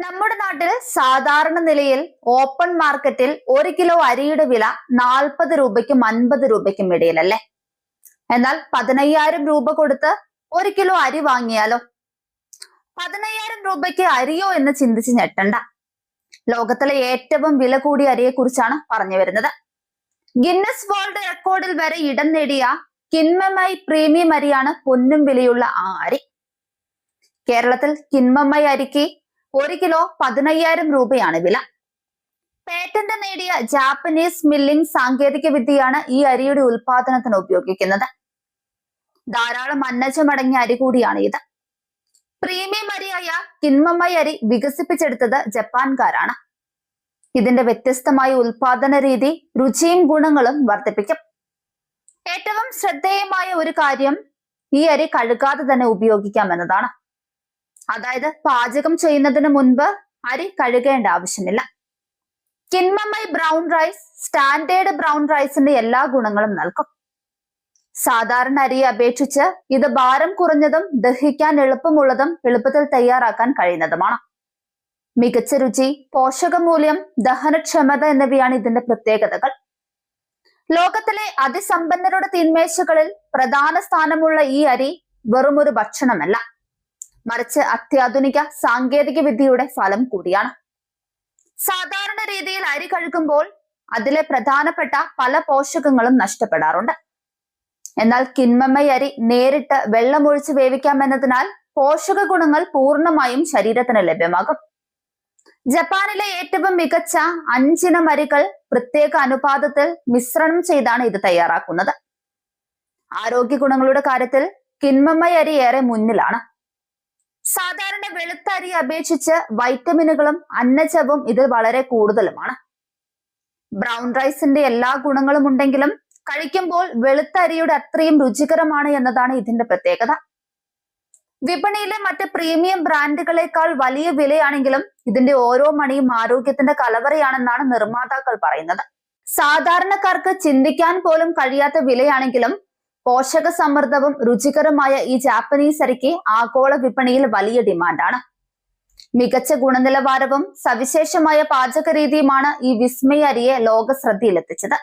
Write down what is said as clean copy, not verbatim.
നമ്മുടെ നാട്ടിൽ സാധാരണ നിലയിൽ ഓപ്പൺ മാർക്കറ്റിൽ 1 കിലോ അരിയുടെ വില 40 രൂപയ്ക്കും 50 രൂപയ്ക്കും ഇടയിലല്ലേ. എന്നാൽ 15,000 രൂപ കൊടുത്ത് 1 കിലോ അരി വാങ്ങിയാലോ? 15,000 രൂപയ്ക്ക് അരിയോ എന്ന് ചിന്തിച്ച് ഞെട്ടണ്ട. ലോകത്തിലെ ഏറ്റവും വില കൂടിയ അരിയെ കുറിച്ചാണ് പറഞ്ഞു വരുന്നത്. ഗിന്നസ് വേൾഡ് റെക്കോർഡിൽ വരെ ഇടം നേടിയ കിൻമമൈ പ്രീമിയം അരിയാണ് പൊന്നും വിലയുള്ള ആ അരി. കേരളത്തിൽ കിൻമമൈ അരിക്ക് 1 കിലോ 15,000 രൂപയാണ് വില. പേറ്റന്റ് നേടിയ ജാപ്പനീസ് മില്ലിംഗ് സാങ്കേതിക വിദ്യയാണ് ഈ അരിയുടെ ഉൽപാദനത്തിന് ഉപയോഗിക്കുന്നത്. ധാരാളം അന്നജമടങ്ങിയ അരി കൂടിയാണ് ഇത്. പ്രീമിയം അരിയായ കിൻമമൈ അരി വികസിപ്പിച്ചെടുത്തത് ജപ്പാൻകാരാണ്. ഇതിന്റെ വ്യത്യസ്തമായ ഉൽപാദന രീതി രുചിയും ഗുണങ്ങളും വർദ്ധിപ്പിക്കും. ഏറ്റവും ശ്രദ്ധേയമായ ഒരു കാര്യം ഈ അരി കഴുകാതെ തന്നെ ഉപയോഗിക്കാം എന്നതാണ്. അതായത് പാചകം ചെയ്യുന്നതിന് മുൻപ് അരി കഴുകേണ്ട ആവശ്യമില്ല. കിൻമമൈ ബ്രൗൺ റൈസ് സ്റ്റാൻഡേർഡ് ബ്രൗൺ റൈസിന്റെ എല്ലാ ഗുണങ്ങളും നൽകും. സാധാരണ അരിയെ അപേക്ഷിച്ച് ഇത് ഭാരം കുറഞ്ഞതും ദഹിക്കാൻ എളുപ്പമുള്ളതും എളുപ്പത്തിൽ തയ്യാറാക്കാൻ കഴിയുന്നതുമാണ്. മികച്ച രുചി, പോഷകമൂല്യം, ദഹനക്ഷമത എന്നിവയാണ് ഇതിന്റെ പ്രത്യേകതകൾ. ലോകത്തിലെ അതിസമ്പന്നരുടെ തീന്മേശകളിൽ പ്രധാന സ്ഥാനമുള്ള ഈ അരി വെറുമൊരു ഭക്ഷണമല്ല, മറിച്ച് അത്യാധുനിക സാങ്കേതിക വിദ്യയുടെ ഫലം കൂടിയാണ്. സാധാരണ രീതിയിൽ അരി കഴുകുമ്പോൾ അതിലെ പ്രധാനപ്പെട്ട പല പോഷകങ്ങളും നഷ്ടപ്പെടാറുണ്ട്. എന്നാൽ കിൻമമൈ അരി നേരിട്ട് വെള്ളമൊഴിച്ച് വേവിക്കാമെന്നതിനാൽ പോഷക ഗുണങ്ങൾ പൂർണ്ണമായും ശരീരത്തിന് ലഭ്യമാകും. ജപ്പാനിലെ ഏറ്റവും മികച്ച 5 ഇനം അരികൾ പ്രത്യേക അനുപാതത്തിൽ മിശ്രണം ചെയ്താണ് ഇത് തയ്യാറാക്കുന്നത്. ആരോഗ്യ ഗുണങ്ങളുടെ കാര്യത്തിൽ കിൻമമൈ അരി ഏറെ മുന്നിലാണ്. സാധാരണ വെളുത്ത അരിയെ അപേക്ഷിച്ച് വൈറ്റമിനുകളും അന്നജവും ഇതിൽ വളരെ കൂടുതലുമാണ്. ബ്രൗൺ റൈസിന്റെ എല്ലാ ഗുണങ്ങളും ഉണ്ടെങ്കിലും കഴിക്കുമ്പോൾ വെളുത്ത അരിയുടെ അത്രയും രുചികരമാണ് എന്നതാണ് ഇതിന്റെ പ്രത്യേകത. വിപണിയിലെ മറ്റ് പ്രീമിയം ബ്രാൻഡുകളെക്കാൾ വലിയ വിലയാണെങ്കിലും ഇതിന്റെ ഓരോ മണിയും ആരോഗ്യത്തിന്റെ കലവറയാണെന്നാണ് നിർമ്മാതാക്കൾ പറയുന്നത്. സാധാരണക്കാർക്ക് ചിന്തിക്കാൻ പോലും കഴിയാത്ത വിലയാണെങ്കിലും പോഷക സമൃദ്ധവും രുചികരമായ ഈ ജാപ്പനീസ് അരിക്ക് ആഗോള വിപണിയിൽ വലിയ ഡിമാൻഡാണ്. മികച്ച ഗുണനിലവാരവും സവിശേഷമായ പാചക രീതിയുമാണ് ഈ വിസ്മയ അരിയെ ലോക ശ്രദ്ധയിലെത്തിച്ചത്.